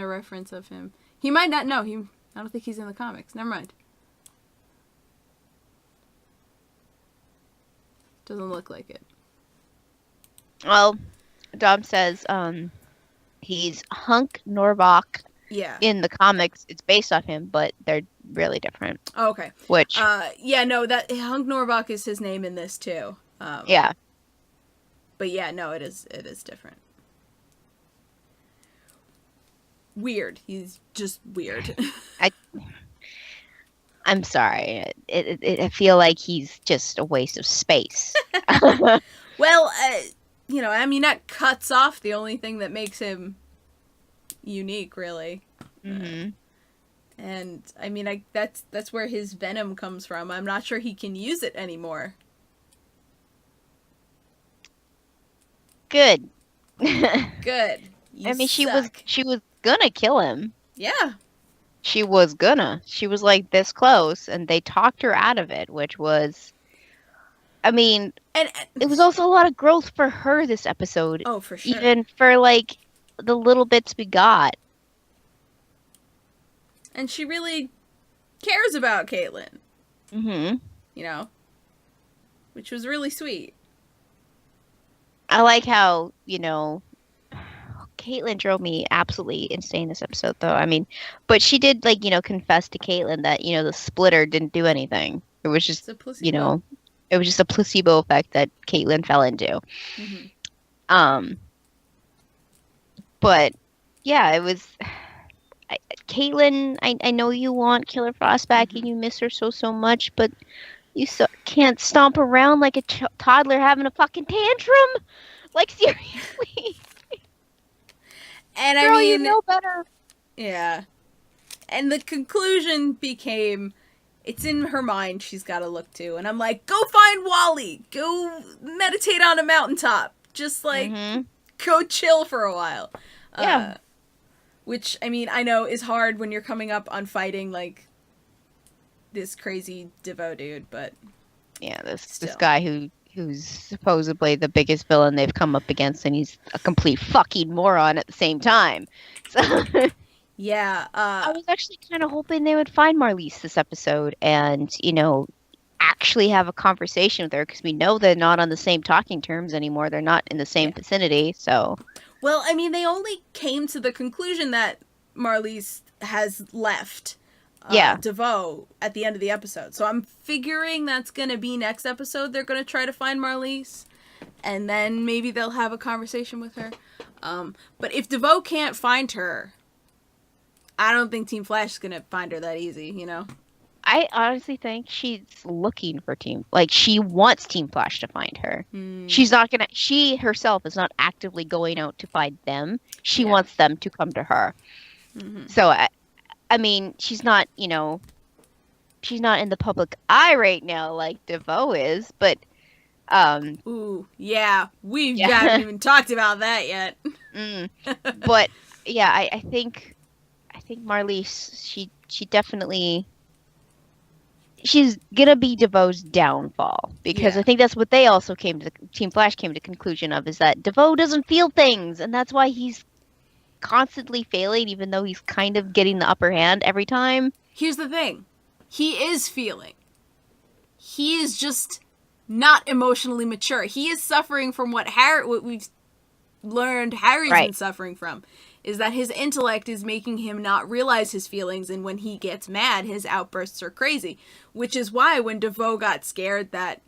a reference of him. He might not know. I don't think he's in the comics. Never mind. Doesn't look like it. Well, Dom says he's Hunk Norvok. Yeah. In the comics, it's based off him, but they're really different. Oh, okay. Which? That Hunk Norvok is his name in this too. Yeah. But yeah, no, it is different. Weird. He's just weird. I'm sorry. I feel like he's just a waste of space. Well, that cuts off the only thing that makes him unique, really. Mm-hmm. And I mean, that's where his venom comes from. I'm not sure he can use it anymore. Good. Good. I mean, she was gonna kill him. Yeah. She was gonna. She was like this close, and they talked her out of it, which was, I mean, and it was also a lot of growth for her this episode. Oh, for sure. Even for like the little bits we got. And she really cares about Caitlin. Mm-hmm. Which was really sweet. I like how, Caitlin drove me absolutely insane this episode, though. I mean, but she did, confess to Caitlin that, the splitter didn't do anything. It was just, it was just a placebo effect that Caitlin fell into. Mm-hmm. But, yeah, it was... Caitlin, I know you want Killer Frost back and you miss her so much, but you can't stomp around like a toddler having a fucking tantrum. Like, seriously. And Girl, I mean, you know better. Yeah. And the conclusion became, it's in her mind she's got to look to. And I'm like, go find Wally. Go meditate on a mountaintop. Just, go chill for a while. Yeah. Which, I mean, I know is hard when you're coming up on fighting, this crazy Devo dude, but... Yeah, this guy who's supposedly the biggest villain they've come up against, and he's a complete fucking moron at the same time. So... Yeah. I was actually kind of hoping they would find Marliese this episode and, actually have a conversation with her because we know they're not on the same talking terms anymore. They're not in the same vicinity, so. Well, I mean, they only came to the conclusion that Marliese has left DeVoe at the end of the episode. So I'm figuring that's going to be next episode. They're going to try to find Marliese, and then maybe they'll have a conversation with her. But if DeVoe can't find her, I don't think Team Flash is going to find her that easy, I honestly think she's looking for she wants Team Flash to find her. She herself is not actively going out to find them. She wants them to come to her. Mm-hmm. So, I mean, she's not in the public eye right now like DeVoe is, but, ooh, yeah, we haven't even talked about that yet. But, yeah, I think Marliese, she definitely... She's gonna be DeVoe's downfall because I think that's what they also Team Flash came to the conclusion of, is that DeVoe doesn't feel things, and that's why he's constantly failing, even though he's kind of getting the upper hand every time. Here's the thing. He is feeling. He is just not emotionally mature. He is suffering from what we've learned Harry's been suffering from, is that his intellect is making him not realize his feelings, and when he gets mad, his outbursts are crazy. Which is why when DeVoe got scared that...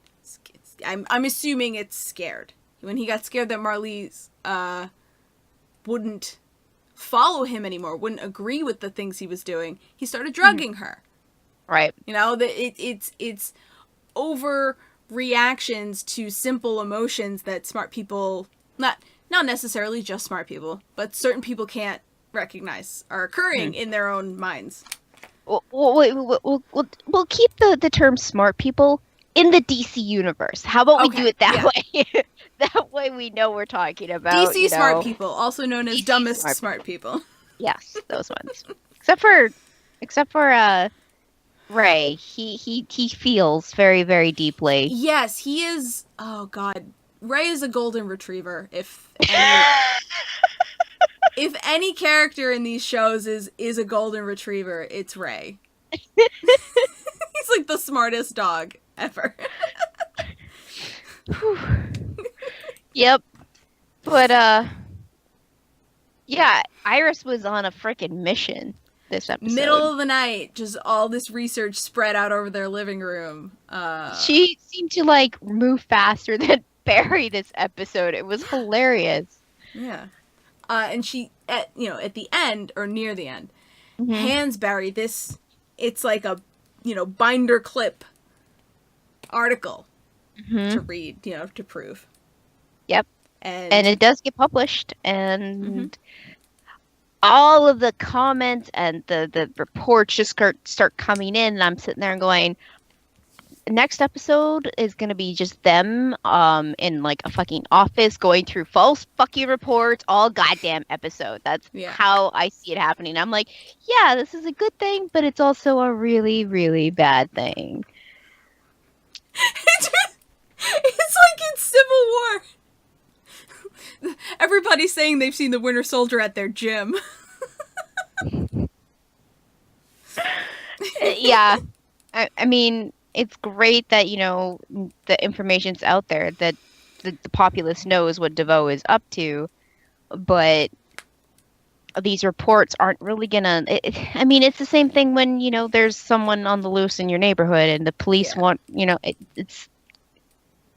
I'm assuming it's scared. When he got scared that Marliese wouldn't follow him anymore, wouldn't agree with the things he was doing, he started drugging her. Right. It's overreactions to simple emotions that smart people... Not necessarily just smart people, but certain people can't recognize are occurring in their own minds. We'll keep the term smart people in the DC universe. How about we do it that way? That way we know we're talking about DC smart people, also known as DC dumbest smart people. Yes, those ones. Except for Ray. He feels very, very deeply. Yes, he is. Oh God. Ray is a golden retriever. If any character in these shows is a golden retriever, it's Ray. He's like the smartest dog ever. Yep. But yeah, Iris was on a freaking mission this episode. Middle of the night, just all this research spread out over their living room. She seemed to move faster than Barry this episode. It was hilarious. Yeah. And she, at the end, or near the end, hands Barry it's like a, binder clip article to read, to prove. Yep. And it does get published, and all of the comments and the reports just start coming in, and I'm sitting there and going, next episode is going to be just them in a fucking office going through false fucking reports all goddamn episode. That's how I see it happening. I'm like, yeah, this is a good thing, but it's also a really, really bad thing. It's like in Civil War. Everybody's saying they've seen the Winter Soldier at their gym. Yeah. I mean... It's great that, the information's out there, that the populace knows what DeVoe is up to, but these reports aren't really gonna... it's the same thing when, there's someone on the loose in your neighborhood and the police want, it's...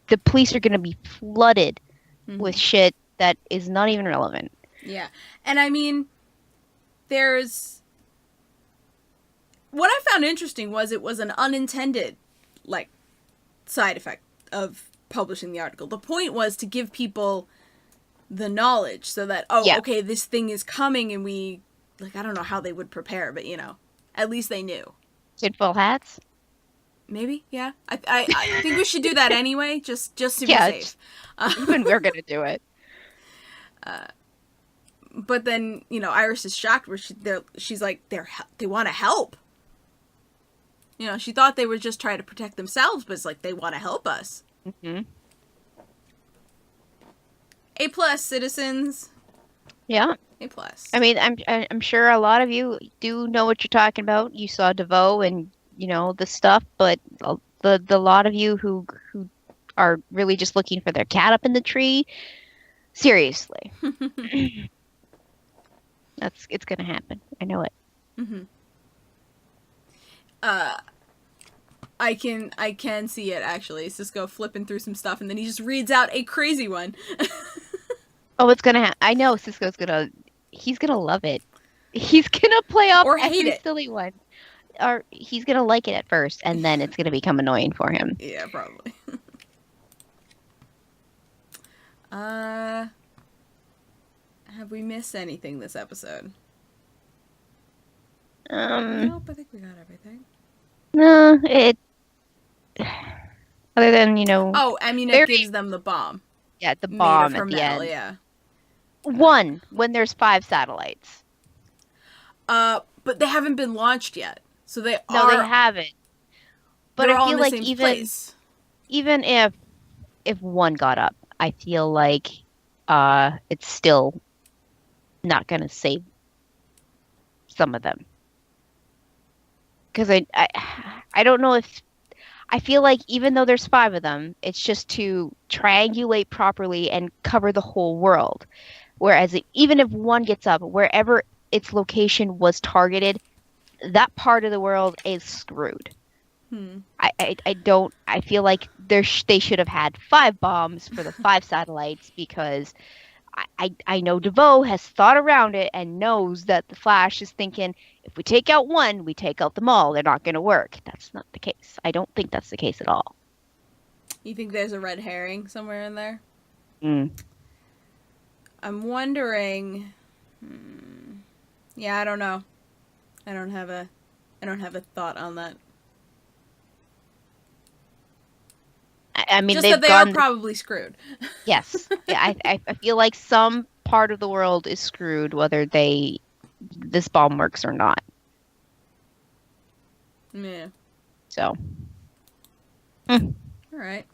The police are gonna be flooded with shit that is not even relevant. Yeah. And there's... What I found interesting was it was an unintended, side effect of publishing the article. The point was to give people the knowledge so that, okay, this thing is coming, and we, I don't know how they would prepare, but, at least they knew. Tinfoil hats? Maybe, yeah. I think we should do that anyway, just to be safe. When we're gonna do it. But then, Iris is shocked where she's like, they want to help. She thought they would just try to protect themselves, but it's like, they want to help us. Mm-hmm. A+, citizens. Yeah. A plus. I mean, I'm sure a lot of you do know what you're talking about. You saw DeVoe and the stuff, but the lot of you who are really just looking for their cat up in the tree, seriously, it's gonna happen. I know it. Mm-hmm. I can see it actually. Cisco flipping through some stuff, and then he just reads out a crazy one. Oh, it's gonna happen. I know Cisco's he's gonna love it. He's gonna play off Or hate every it. silly one. Or he's gonna like it at first, and then it's gonna become annoying for him. Yeah, probably. Have we missed anything this episode? Nope, I think we got everything. No, other than Oh, Amunet gives them the bomb. Yeah, the bomb made of at the metal, end. Yeah. One when there's 5 satellites. But they haven't been launched yet, so they haven't. But I feel like even if one got up, I feel like it's still not gonna save some of them. Because I don't know if I feel like even though there's 5 of them, it's just to triangulate properly and cover the whole world. Whereas even if one gets up, wherever its location was targeted, that part of the world is screwed. I feel like they should have had 5 bombs for the 5 satellites, because I know DeVoe has thought around it and knows that the Flash is thinking, if we take out one, we take out them all. They're not going to work. That's not the case. I don't think that's the case at all. You think there's a red herring somewhere in there? I'm wondering. Yeah, I don't know. I don't have a thought on that. I mean, just that they are probably screwed. Yes. Yeah, I feel like some part of the world is screwed, whether this bomb works or not. Yeah. So. All right.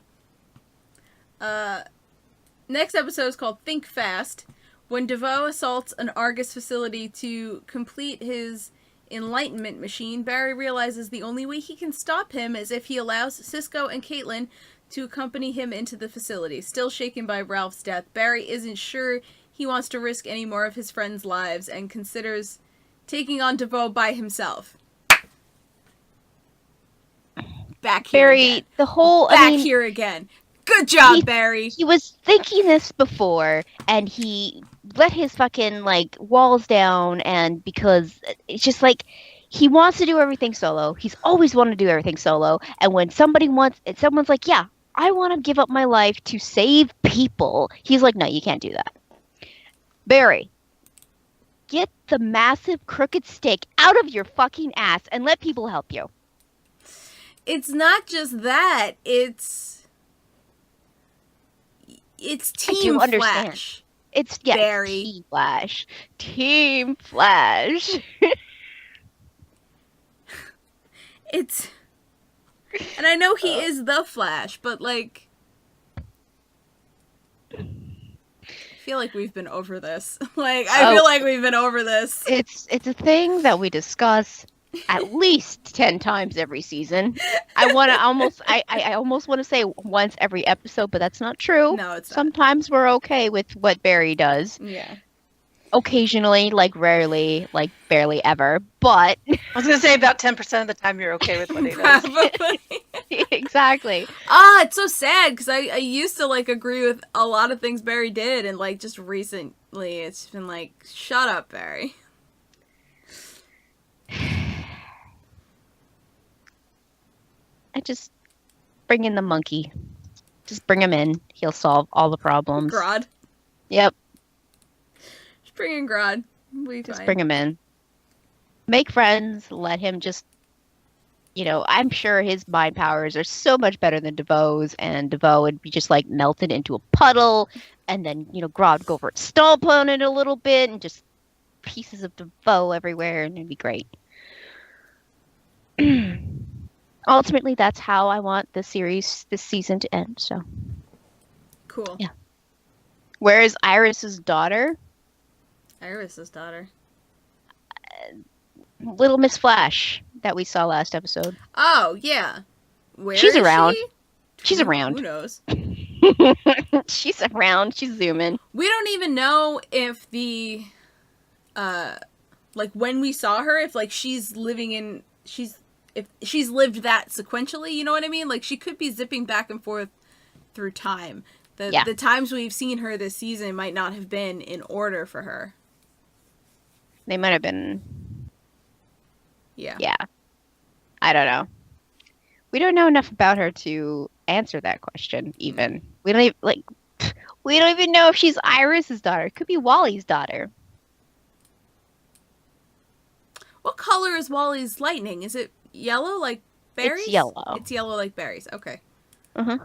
Next episode is called Think Fast. When DeVoe assaults an Argus facility to complete his enlightenment machine, Barry realizes the only way he can stop him is if he allows Cisco and Caitlin to accompany him into the facility. Still shaken by Ralph's death, Barry isn't sure he wants to risk any more of his friends' lives and considers taking on DeVoe by himself. Back here Barry, again. Here again. Good job, Barry. He was thinking this before, and he let his fucking walls down, and because it's just he wants to do everything solo. He's always wanted to do everything solo, and when someone's like, yeah, I want to give up my life to save people, he's like, no, you can't do that. Barry, get the massive crooked stick out of your fucking ass and let people help you. It's not just that, it's Team Flash. It's Barry. Team Flash. Team Flash. And I know he is the Flash, but I feel like we've been over this. I feel like we've been over this. It's a thing that we discuss at least 10 times every season. I almost want to say once every episode, but that's not true. No, it's not. Sometimes we're okay with what Barry does. Yeah. Occasionally, rarely, barely ever, but... I was going to say about 10% of the time you're okay with what he does. Probably. Exactly. It's so sad, because I used to, agree with a lot of things Barry did, and, just recently, it's been shut up, Barry. I just bring in the monkey. Just bring him in. He'll solve all the problems. Grodd. Yep. Just bring in Grodd. Just bring him in. Make friends. Let him just... I'm sure his mind powers are so much better than DeVoe's, and DeVoe would be just, melted into a puddle, and then, Grodd would go over and stomp on it a little bit, and just pieces of DeVoe everywhere, and it'd be great. Ultimately, that's how I want this season to end, so. Cool. Yeah. Where is Iris's daughter? Iris's daughter. Little Miss Flash that we saw last episode. Oh, yeah. Where She's is around. she? She's around. Who knows? She's around. She's zooming. We don't even know if the, like, when we saw her, if, like, she's living in, if she's lived that sequentially, you know what I mean? Like, she could be zipping back and forth through time. The times we've seen her this season might not have been in order for her. They might have been. Yeah. Yeah. I don't know. We don't know enough about her to answer that question, even. We don't even know if she's Iris's daughter. It could be Wally's daughter. What color is Wally's lightning? Is it yellow like berries? It's yellow. It's yellow like berries. Okay. Uh-huh.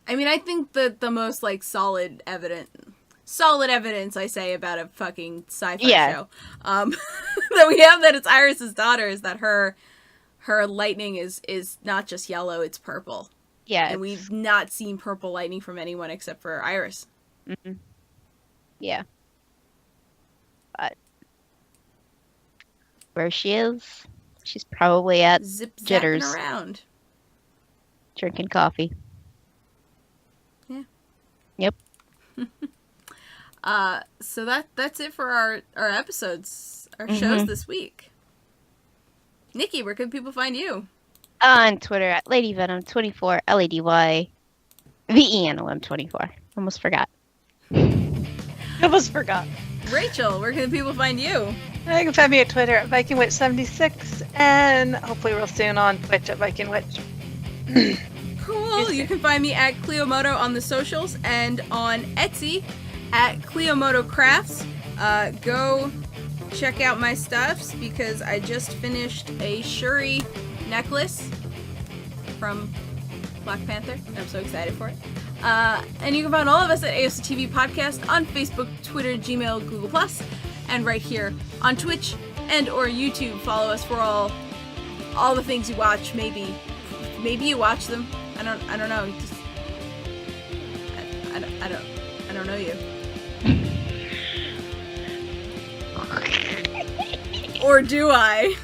I mean, I think that the most, like, solid evidence I say about a fucking sci-fi show that we have that it's Iris's daughter is that her lightning is not just yellow, it's purple. Yeah. And we've not seen purple lightning from anyone except for Iris. Mm-hmm. Yeah. But where she is, she's probably at Jitters. Zip-zapping around. Drinking coffee. Yeah. Yep. So that's it for our episodes, our shows this week. Nikki, where can people find you? On Twitter at LadyVenom24, LadyVenom24. Almost forgot. Almost forgot. Rachel, where can people find you? You can find me at Twitter at VikingWitch76 and hopefully real soon on Twitch at VikingWitch. Cool. You can find me at Cleomoto on the socials and on Etsy at Cleomoto Crafts. Go check out my stuffs because I just finished a Shuri necklace from Black Panther. I'm so excited for it. And you can find all of us at AOCTV Podcast on Facebook, Twitter, Gmail, Google+, and right here on Twitch and or YouTube. Follow us for all the things you watch. Maybe you watch them. I don't know. Just, I don't know you. Or do I?